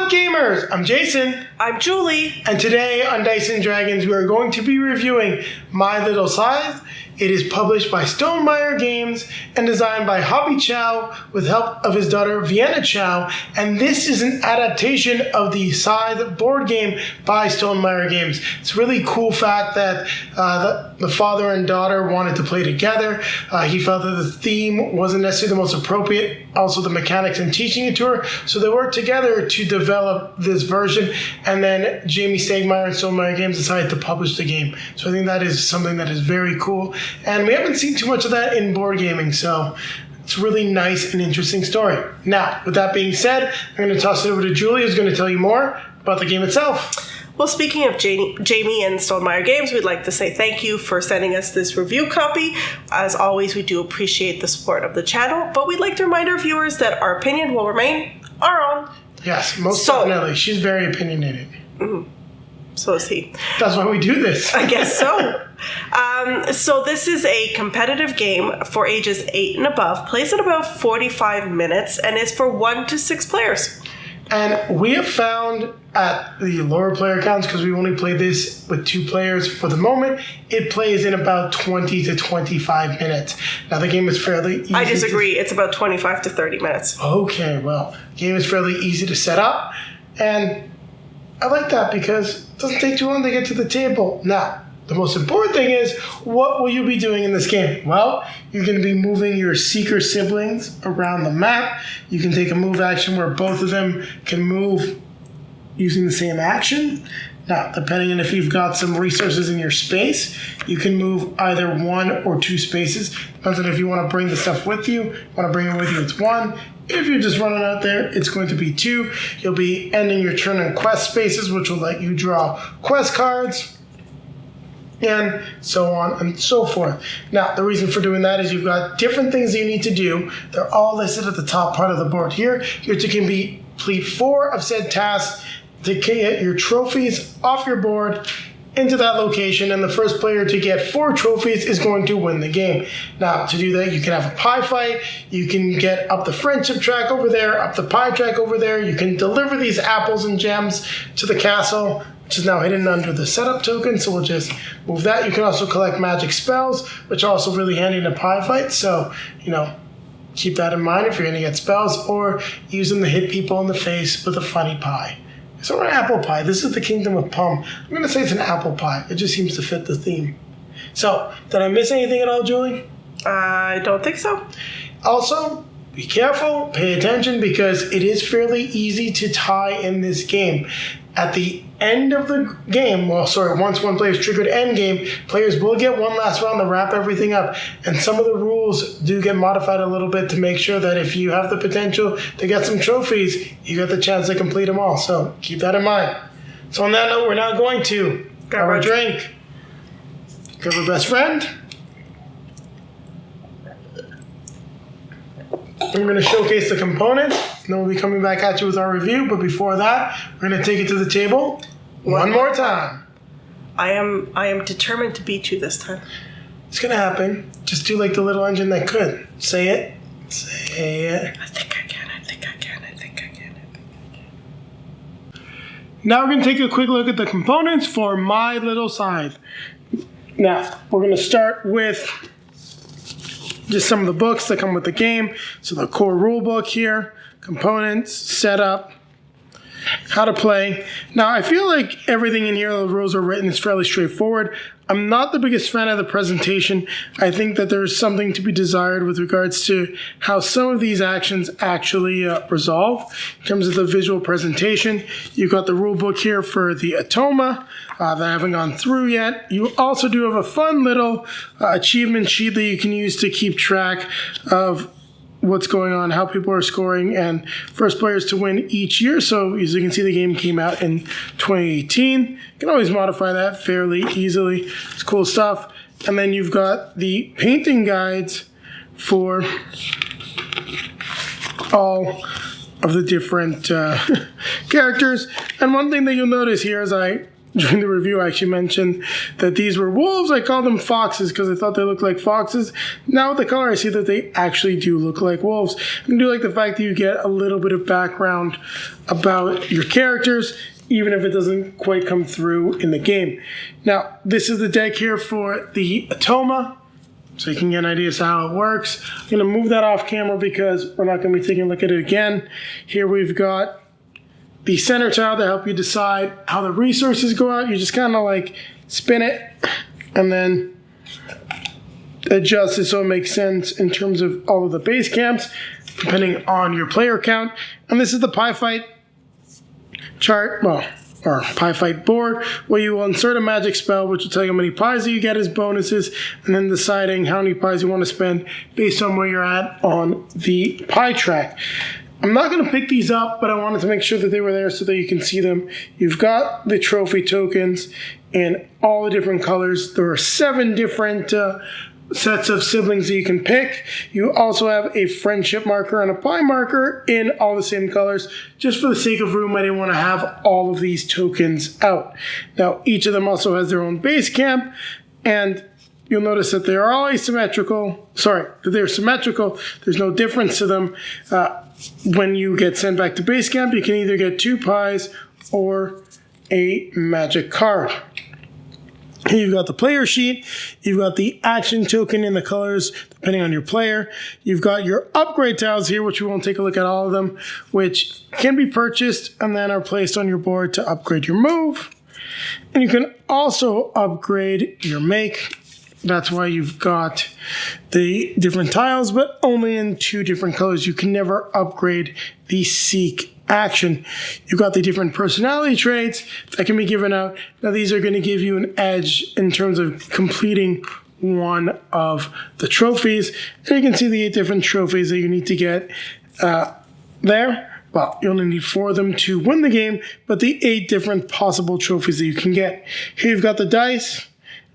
up, gamers? I'm Jason. I'm Julie. And today on Dice & Dragons, we are going to be reviewing My Little Scythe. It is published by Stonemaier Games and designed by Hoby Chou with help of his daughter Vienna Chou. And this is an adaptation of the Scythe board game by Stonemaier Games. It's a really cool fact that the father and daughter wanted to play together. He felt that the theme wasn't necessarily the most appropriate, also the mechanics and teaching it to her. So they worked together to develop this version. And then Jamie Stegmaier and Stonemaier Games decided to publish the game. So I think that is something that is very cool. And we haven't seen too much of that in board gaming, so it's a really nice and interesting story. Now, with that being said, I'm going to toss it over to Julie, who's going to tell you more about the game itself. Well, speaking of Jamie and Stonemaier Games, we'd like to say thank you for sending us this review copy. As always, we do appreciate the support of the channel, but we'd like to remind our viewers that our opinion will remain our own. Yes, most definitely. She's very opinionated. Mm-hmm. So is he. That's why we do this. I guess so. So this is a competitive game for ages 8 and above. Plays at about 45 minutes and is for 1 to 6 players. And we have found at the lower player counts, because we only play this with 2 players for the moment, it plays in about 20 to 25 minutes. Now, the game is fairly easy. I disagree. It's about 25 to 30 minutes. Okay, well, the game is fairly easy to set up. And I like that because it doesn't take too long to get to the table. Now, the most important thing is, what will you be doing in this game? Well, you're going to be moving your seeker siblings around the map. You can take a move action where both of them can move using the same action. Now, depending on if you've got some resources in your space, you can move either 1 or 2 spaces. Depends on if you want to bring the stuff with you. Want to bring it with you, it's 1. If you're just running out there, it's going to be 2. You'll be ending your turn in quest spaces, which will let you draw quest cards, and so on and so forth. Now, the reason for doing that is you've got different things you need to do. They're all listed at the top part of the board here. You're to complete 4 of said tasks to get your trophies off your board into that location, and the first player to get 4 trophies is going to win the game. Now, to do that, you can have a pie fight, you can get up the friendship track over there, up the pie track over there, you can deliver these apples and gems to the castle, which is now hidden under the setup token, so we'll just move that. You can also collect magic spells, which are also really handy in a pie fight, so, keep that in mind if you're going to get spells, or use them to hit people in the face with a funny pie. It's not an apple pie. This is the Kingdom of Pomme. I'm going to say it's an apple pie. It just seems to fit the theme. So, did I miss anything at all, Julie? I don't think so. Also, be careful, pay attention, because it is fairly easy to tie in this game. At the end of the game, once one player's triggered end game, players will get one last round to wrap everything up. And some of the rules do get modified a little bit to make sure that if you have the potential to get some trophies, you get the chance to complete them all. So keep that in mind. So on that note, we're now going to grab our drink, grab our best friend. We're going to showcase the components, and then we'll be coming back at you with our review. But before that, we're going to take it to the table one more time. I am determined to beat you this time. It's going to happen. Just do like the little engine that could. Say it. Say it. I think I can. Now we're going to take a quick look at the components for My Little Scythe. Now, we're going to start with just some of the books that come with the game. So the core rule book here, components, setup, how to play. Now, I feel like everything in here, the rules are written, is fairly straightforward. I'm not the biggest fan of the presentation. I think that there's something to be desired with regards to how some of these actions actually resolve. In terms of the visual presentation, you've got the rule book here for the Automa that I haven't gone through yet. You also do have a fun little achievement sheet that you can use to keep track of what's going on, how people are scoring, and first players to win each year. So as you can see, the game came out in 2018. You can always modify that fairly easily. It's cool stuff. And then you've got the painting guides for all of the different characters. And one thing that you'll notice here as I during the review, I actually mentioned that these were wolves. I called them foxes because I thought they looked like foxes. Now with the color, I see that they actually do look like wolves. I do like the fact that you get a little bit of background about your characters, even if it doesn't quite come through in the game. Now, this is the deck here for the Automa, so you can get an idea as to how it works. I'm going to move that off camera because we're not going to be taking a look at it again. Here we've got the center tile to help you decide how the resources go out. You just kind of like spin it and then adjust it so it makes sense in terms of all of the base camps, depending on your player count. And this is the pie fight chart, or pie fight board, where you will insert a magic spell, which will tell you how many pies that you get as bonuses, and then deciding how many pies you want to spend based on where you're at on the pie track. I'm not going to pick these up, but I wanted to make sure that they were there so that you can see them. You've got the trophy tokens in all the different colors. There are 7 different sets of siblings that you can pick. You also have a friendship marker and a pie marker in all the same colors. Just for the sake of room, I didn't want to have all of these tokens out. Now, each of them also has their own base camp, and you'll notice that they are all asymmetrical. Sorry, that they're symmetrical. There's no difference to them. When you get sent back to base camp, you can either get 2 pies or a magic card. Here you've got the player sheet, you've got the action token in the colors depending on your player, you've got your upgrade tiles here, which we won't take a look at all of them, which can be purchased and then are placed on your board to upgrade your move. And you can also upgrade your make. That's why you've got the different tiles, but only in 2 different colors. You can never upgrade the seek action. You've got the different personality traits that can be given out. Now these are going to give you an edge in terms of completing one of the trophies. And you can see the 8 different trophies that you need to get there. Well, you only need 4 of them to win the game, but the 8 different possible trophies that you can get. Here you've got the dice.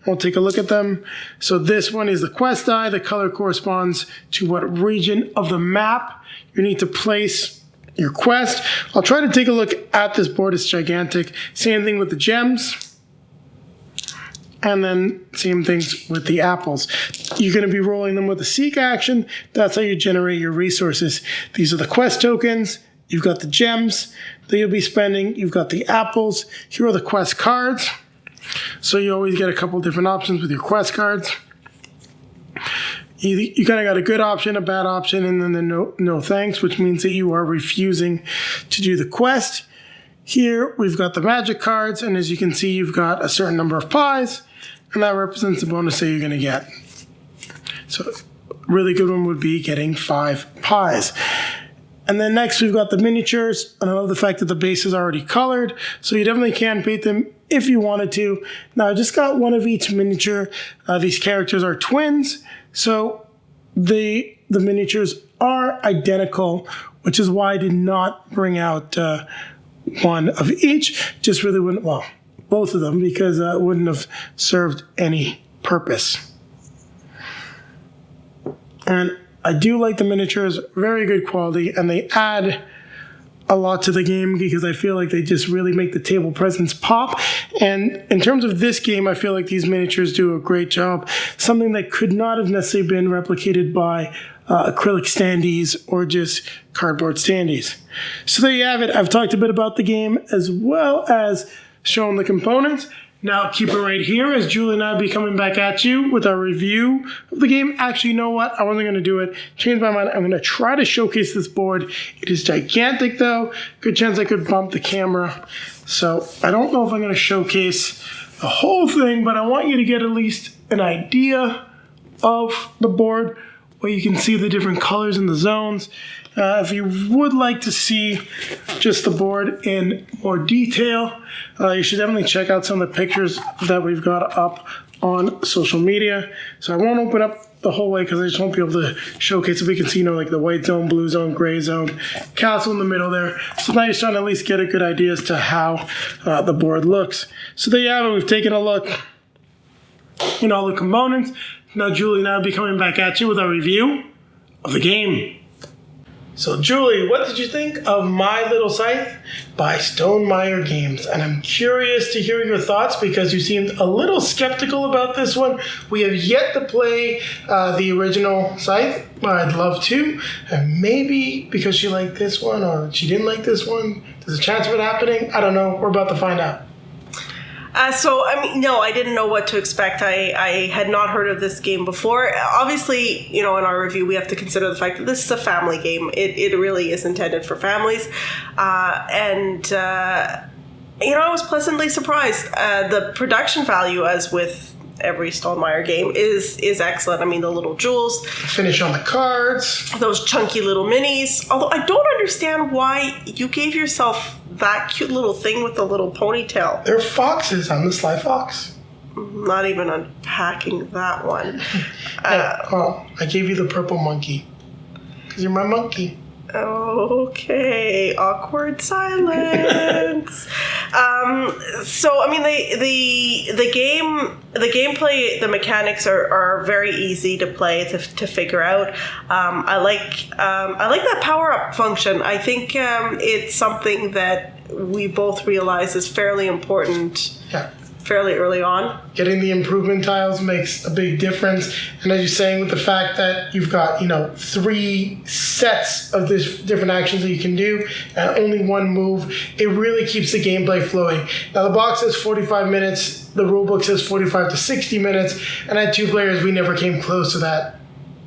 We'll take a look at them. So this one is the quest die. The color corresponds to what region of the map you need to place your quest. I'll try to take a look at this board. It's gigantic. Same thing with the gems. And then same things with the apples. You're going to be rolling them with the seek action. That's how you generate your resources. These are the quest tokens. You've got the gems that you'll be spending. You've got the apples. Here are the quest cards. So you always get a couple different options with your quest cards. You kind of got a good option, a bad option, and then the no thanks, which means that you are refusing to do the quest. Here we've got the magic cards, and as you can see, you've got a certain number of pies, and that represents the bonus that you're going to get. So a really good one would be getting 5 pies. And then next we've got the miniatures, and I love the fact that the base is already colored, so you definitely can paint them if you wanted to. Now I just got one of each miniature. These characters are twins, so the miniatures are identical, which is why I did not bring out one of each. Just really wouldn't, well, both of them, because it wouldn't have served any purpose. And I do like the miniatures, very good quality, and they add a lot to the game because I feel like they just really make the table presence pop. And in terms of this game, I feel like these miniatures do a great job. Something that could not have necessarily been replicated by acrylic standees or just cardboard standees. So there you have it. I've talked a bit about the game as well as shown the components. Now, keep it right here as Julie and I will be coming back at you with our review of the game. Actually, you know what? I wasn't going to do it. Changed my mind. I'm going to try to showcase this board. It is gigantic, though. Good chance I could bump the camera. So I don't know if I'm going to showcase the whole thing, but I want you to get at least an idea of the board where you can see the different colors in the zones. If you would like to see just the board in more detail, you should definitely check out some of the pictures that we've got up on social media. So I won't open up the whole way because I just won't be able to showcase it. We can see, like the white zone, blue zone, gray zone, castle in the middle there. So now you're starting to at least get a good idea as to how the board looks. So there you have it. We've taken a look in all the components. Now Julie and I will be coming back at you with our review of the game. So, Julie, what did you think of My Little Scythe by Stonemaier Games? And I'm curious to hear your thoughts because you seemed a little skeptical about this one. We have yet to play the original Scythe, but I'd love to. And maybe because she liked this one or she didn't like this one, there's a chance of it happening. I don't know. We're about to find out. No, I didn't know what to expect. I had not heard of this game before. Obviously, in our review, we have to consider the fact that this is a family game. It really is intended for families. I was pleasantly surprised. The production value, as with every Stonemaier game, is excellent. I mean, the little jewels. Finish on the cards. Those chunky little minis. Although I don't understand why you gave yourself that cute little thing with the little ponytail. They're foxes. I'm the sly fox. Not even unpacking that one. I gave you the purple monkey. Because you're my monkey. Okay, awkward silence. The gameplay, the mechanics are very easy to play, to figure out. I like that power up function. I think it's something that we both realize is fairly important. Yeah. Fairly early on. Getting the improvement tiles makes a big difference. And as you're saying, with the fact that you've got, 3 sets of this different actions that you can do and only one move, it really keeps the gameplay flowing. Now, the box says 45 minutes. The rulebook says 45 to 60 minutes. And at 2 players, we never came close to that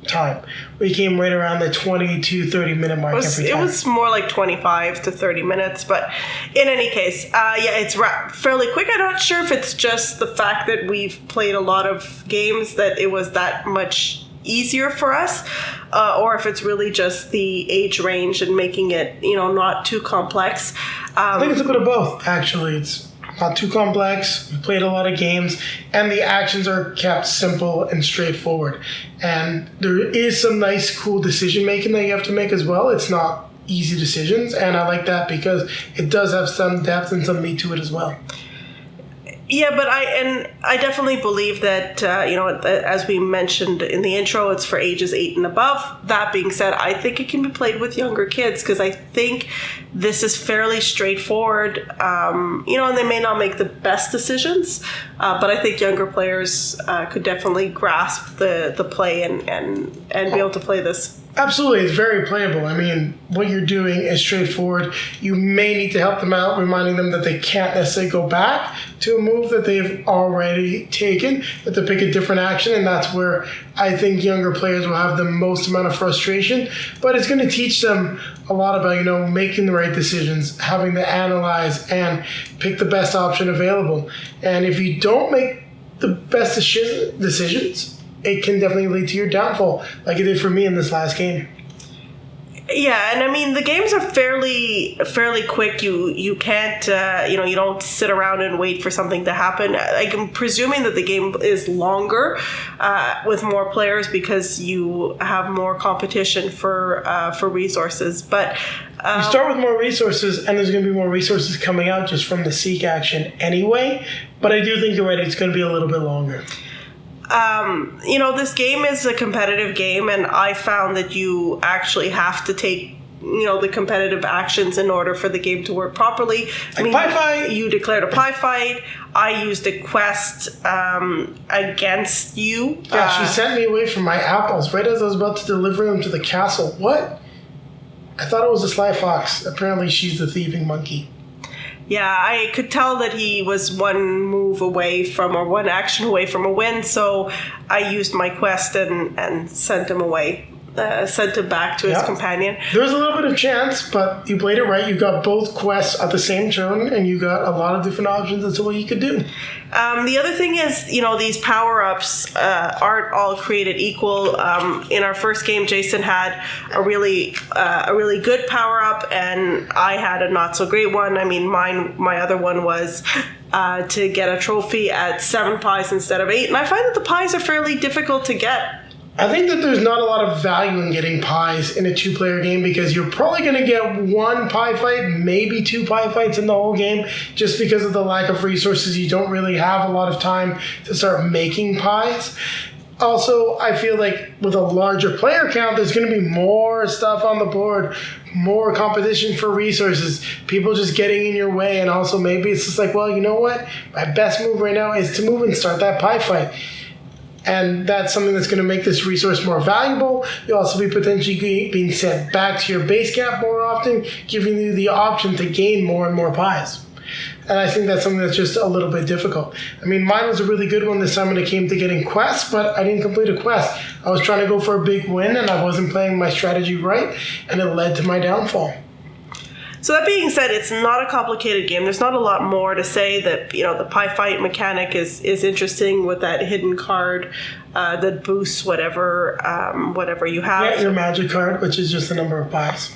time. We came right around the 20 to 30 minute mark every time. It was more like 25 to 30 minutes, but in any case, it's fairly quick. I'm not sure if it's just the fact that we've played a lot of games that it was that much easier for us, or if it's really just the age range and making it, not too complex. I think it's a bit of both, actually. It's not too complex. We played a lot of games, and the actions are kept simple and straightforward. And there is some nice, cool decision making that you have to make as well. It's not easy decisions, and I like that because it does have some depth and some meat to it as well. Yeah, but I definitely believe that, as we mentioned in the intro, it's for ages 8 and above. That being said, I think it can be played with younger kids because I think this is fairly straightforward, and they may not make the best decisions, but I think younger players could definitely grasp the play and be able to play this. Absolutely, it's very playable. I mean, what you're doing is straightforward. You may need to help them out, reminding them that they can't necessarily go back to a move that they've already taken, but to pick a different action, and that's where I think younger players will have the most amount of frustration. But it's going to teach them a lot about, making the right decisions, having to analyze and pick the best option available. And if you don't make the best decisions, it can definitely lead to your downfall, like it did for me in this last game. Yeah, and I mean the games are fairly quick. You can't you don't sit around and wait for something to happen. I'm presuming that the game is longer with more players because you have more competition for resources. But you start with more resources, and there's going to be more resources coming out just from the seek action anyway. But I do think you're right; it's going to be a little bit longer. This game is a competitive game, and I found that you actually have to take, the competitive actions in order for the game to work properly. Pie fight. You declared a pie fight. I used a quest against you. Yeah, she sent me away from my apples right as I was about to deliver them to the castle. What? I thought it was a sly fox. Apparently she's the thieving monkey. Yeah, I could tell that he was one move away from, or one action away from a win, so I used my quest and sent him away. Sent him back to his companion. There was a little bit of chance, but you played it right. You got both quests at the same turn, and you got a lot of different options as to what you could do. The other thing is, these power-ups aren't all created equal. In our first game, Jason had a really good power-up, and I had a not-so-great one. I mean, my other one was to get a trophy at 7 pies instead of 8, and I find that the pies are fairly difficult to get. I think that there's not a lot of value in getting pies in a 2-player game because you're probably going to get 1 pie fight, maybe 2 pie fights in the whole game, just because of the lack of resources. You don't really have a lot of time to start making pies. Also, I feel like with a larger player count, there's going to be more stuff on the board, more competition for resources, people just getting in your way, and also maybe it's just like, well, you know what? My best move right now is to move and start that pie fight. And that's something that's going to make this resource more valuable. You'll also be potentially being sent back to your base camp more often, giving you the option to gain more and more pies. And I think that's something that's just a little bit difficult. I mean, mine was a really good one this time when it came to getting quests, but I didn't complete a quest. I was trying to go for a big win, and I wasn't playing my strategy right, and it led to my downfall. So that being said, it's not a complicated game. There's not a lot more to say. That, you know, the pie fight mechanic is interesting with that hidden card that boosts whatever you have. Yeah, your magic card, which is just the number of pies.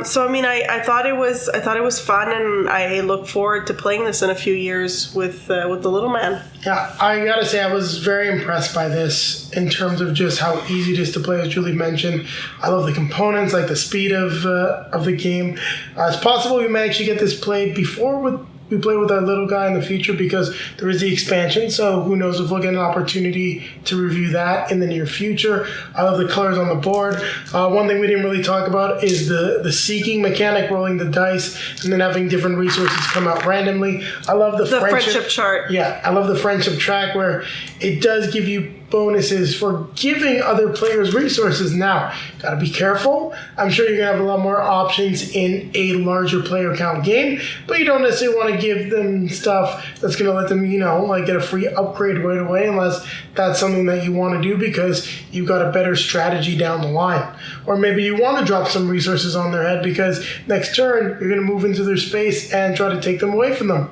So I mean, I thought it was fun, and I look forward to playing this in a few years with the little man. Yeah, I gotta say I was very impressed by this in terms of just how easy it is to play, as Julie mentioned. I love the components, like the speed of the game. It's possible we may actually get this played before we play with our little guy in the future, because there is the expansion, so who knows if we'll get an opportunity to review that in the near future. I love the colors on the board. One thing we didn't really talk about is the seeking mechanic, rolling the dice and then having different resources come out randomly. I love the friendship chart. Yeah, I love the friendship track where it does give you bonuses for giving other players resources. Now, gotta be careful. I'm sure you're gonna have a lot more options in a larger player count game, but you don't necessarily want to give them stuff that's gonna let them, you know, like get a free upgrade right away, unless that's something that you want to do because you've got a better strategy down the line. Or maybe you want to drop some resources on their head because next turn you're gonna move into their space and try to take them away from them.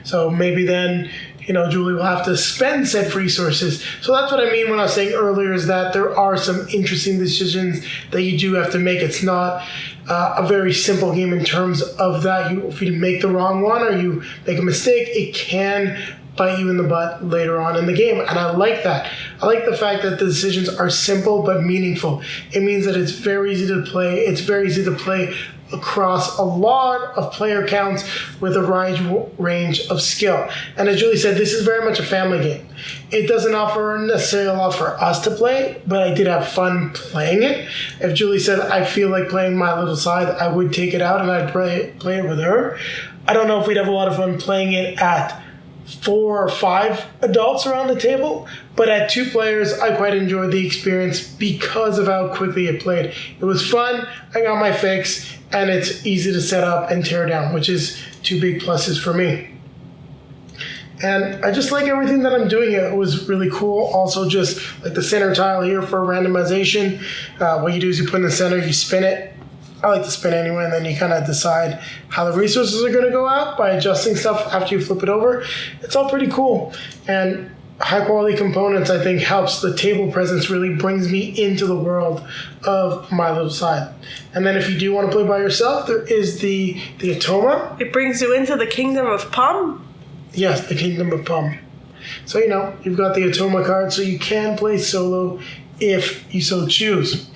So maybe then, you know, Julie will have to spend said resources. So that's what I mean when I was saying earlier, is that there are some interesting decisions that you do have to make. It's not a very simple game in terms of that. If you make the wrong one or you make a mistake, it can bite you in the butt later on in the game. And I like that. I like the fact that the decisions are simple but meaningful. It means that it's very easy to play. It's very easy to play across a lot of player counts with a range of skill. And as Julie said, this is very much a family game. It doesn't offer necessarily a lot for us to play, but I did have fun playing it. If Julie said, I feel like playing My Little Scythe, I would take it out and I'd play it with her. I don't know if we'd have a lot of fun playing it at 4 or 5 adults around the table, but at 2 players, I quite enjoyed the experience because of how quickly it played. It was fun, I got my fix, and it's easy to set up and tear down, which is 2 big pluses for me. And I just like everything that I'm doing. It was really cool. Also, just like the center tile here for randomization. What you do is you put in the center, you spin it. I like to spin anyway, and then you kind of decide how the resources are going to go out by adjusting stuff after you flip it over. It's all pretty cool. And high quality components, I think, helps the table presence, really brings me into the world of My Little Scythe. And then if you do want to play by yourself, there is the Atoma. It brings you into the Kingdom of Pomme? Yes, the Kingdom of Pomme. So, you know, you've got the Atoma card, so you can play solo if you so choose.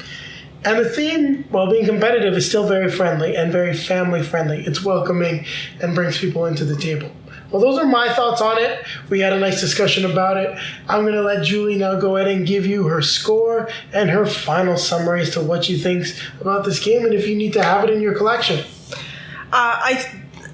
And the theme, while being competitive, is still very friendly and very family friendly. It's welcoming and brings people into the table. Well, those are my thoughts on it. We had a nice discussion about it. I'm going to let Julie now go ahead and give you her score and her final summary as to what she thinks about this game and if you need to have it in your collection.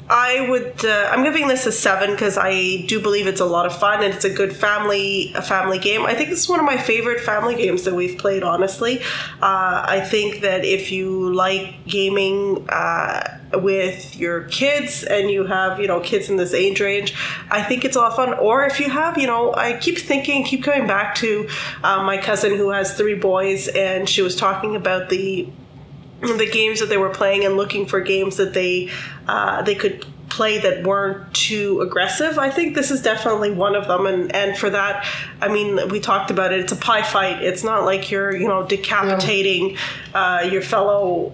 I'm giving this a 7 because I do believe it's a lot of fun and it's a good family game. I think this is one of my favorite family games that we've played, honestly. I think that if you like gaming with your kids and you have, you know, kids in this age range, I think it's a lot of fun. Or if you have, you know, I keep coming back to my cousin who has 3 boys, and she was talking about the games that they were playing and looking for games that they could play that weren't too aggressive. I think this is definitely one of them, and for that, I mean, we talked about it. It's a pie fight. It's not like you're, you know, decapitating your fellow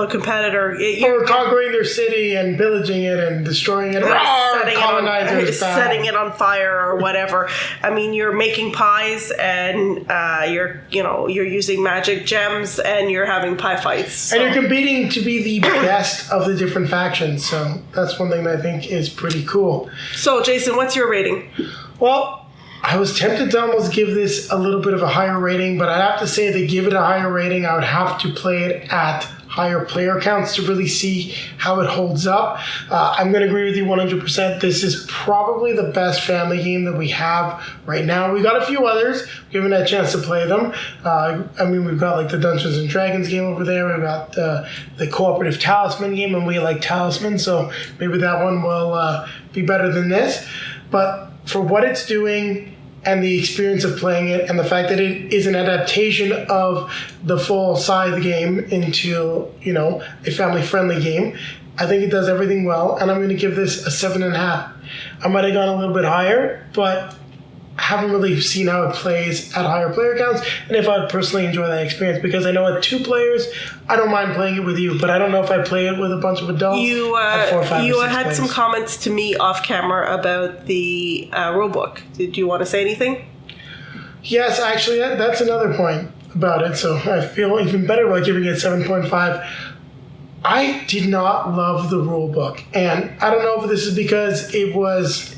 competitor. Or conquering their city and pillaging it and destroying it. Setting it on fire or whatever. I mean, you're making pies and you're using magic gems and you're having pie fights. So. And you're competing to be the best of the different factions. So that's one thing that I think is pretty cool. So, Jason, what's your rating? Well, I was tempted to almost give this a little bit of a higher rating, but I'd have to say to give it a higher rating, I would have to play it at higher player counts to really see how it holds up. I'm going to agree with you 100%. This is probably the best family game that we have right now. We got a few others. We haven't had a chance to play them. We've got like the Dungeons and Dragons game over there. We've got the cooperative Talisman game, and we like Talisman, so maybe that one will be better than this. But for what it's doing and the experience of playing it and the fact that it is an adaptation of the full Scythe game into, a family-friendly game, I think it does everything well, and I'm going to give this a 7.5. I might have gone a little bit higher, but I haven't really seen how it plays at higher player counts, and if I'd personally enjoy that experience, because I know at 2 players, I don't mind playing it with you, but I don't know if I play it with a bunch of adults. You had some comments to me off camera about the rulebook. Did you want to say anything? Yes, actually, that's another point about it, so I feel even better about giving it 7.5. I did not love the rulebook, and I don't know if this is because it was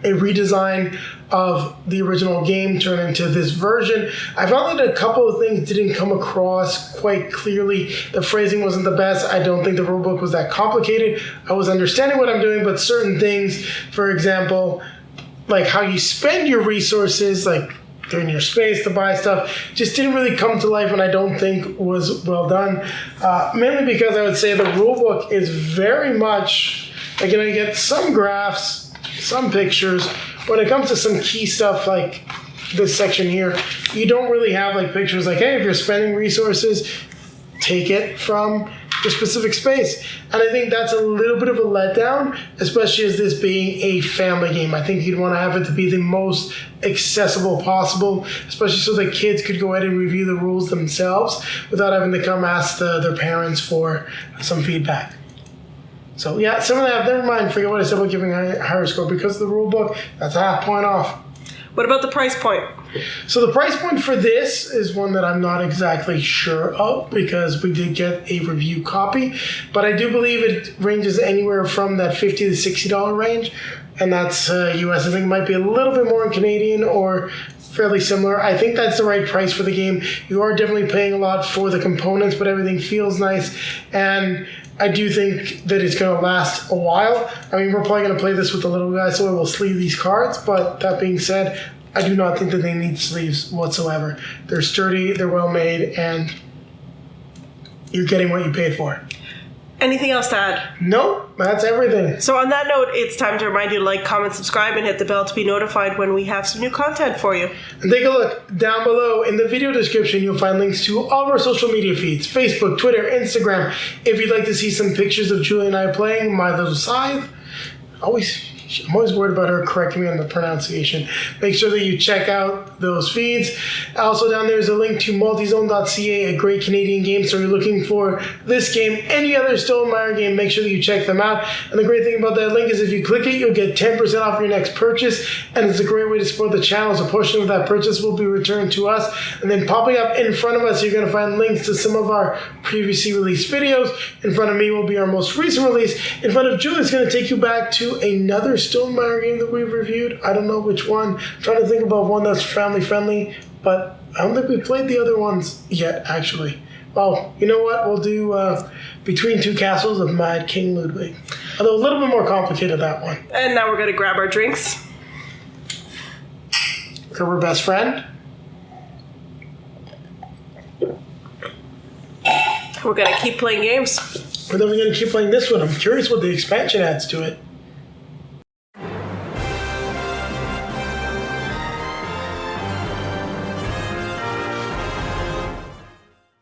a redesign of the original game turned into this version. I found that a couple of things didn't come across quite clearly. The phrasing wasn't the best. I don't think the rulebook was that complicated. I was understanding what I'm doing, but certain things, for example, like how you spend your resources, like during your space to buy stuff, just didn't really come to life, and I don't think was well done. Mainly because I would say the rulebook is very much, you get some graphs, some pictures. When it comes to some key stuff like this section here, you don't really have pictures like, hey, if you're spending resources, take it from your specific space. And I think that's a little bit of a letdown, especially as this being a family game. I think you'd want to have it to be the most accessible possible, especially so that kids could go ahead and review the rules themselves without having to come ask their parents for some feedback. So yeah, 7.5. Never mind. Forget what I said about giving a higher score because of the rule book. That's a half point off. What about the price point? So the price point for this is one that I'm not exactly sure of because we did get a review copy, but I do believe it ranges anywhere from that $50 to $60 range, and that's US. I think it might be a little bit more in Canadian or fairly similar. I think that's the right price for the game. You are definitely paying a lot for the components, but everything feels nice, and I do think that it's going to last a while. I mean, we're probably going to play this with the little guy, so I will sleeve these cards. But that being said, I do not think that they need sleeves whatsoever. They're sturdy, they're well made, and you're getting what you paid for. Anything else to add? Nope, that's everything. So on that note, it's time to remind you to like, comment, subscribe, and hit the bell to be notified when we have some new content for you. And take a look down below in the video description. You'll find links to all of our social media feeds, Facebook, Twitter, Instagram. If you'd like to see some pictures of Julie and I playing My Little Scythe, I'm always worried about her correcting me on the pronunciation. Make sure that you check out those feeds. Also down there is a link to multizone.ca, a great Canadian game. So if you're looking for this game, any other Stonemaier game, make sure that you check them out. And the great thing about that link is if you click it, you'll get 10% off your next purchase. And it's a great way to support the channel. So a portion of that purchase will be returned to us. And then popping up in front of us, you're going to find links to some of our previously released videos. In front of me will be our most recent release. In front of Julie, it's going to take you back to another Stonemaier game that we've reviewed. I don't know which one. I'm trying to think about one that's family friendly, but I don't think we played the other ones yet, actually. Well, you know what? We'll do Between Two Castles of Mad King Ludwig. Although a little bit more complicated, that one. And now we're going to grab our drinks. Her best friend. We're going to keep playing games. And then we're going to keep playing this one. I'm curious what the expansion adds to it.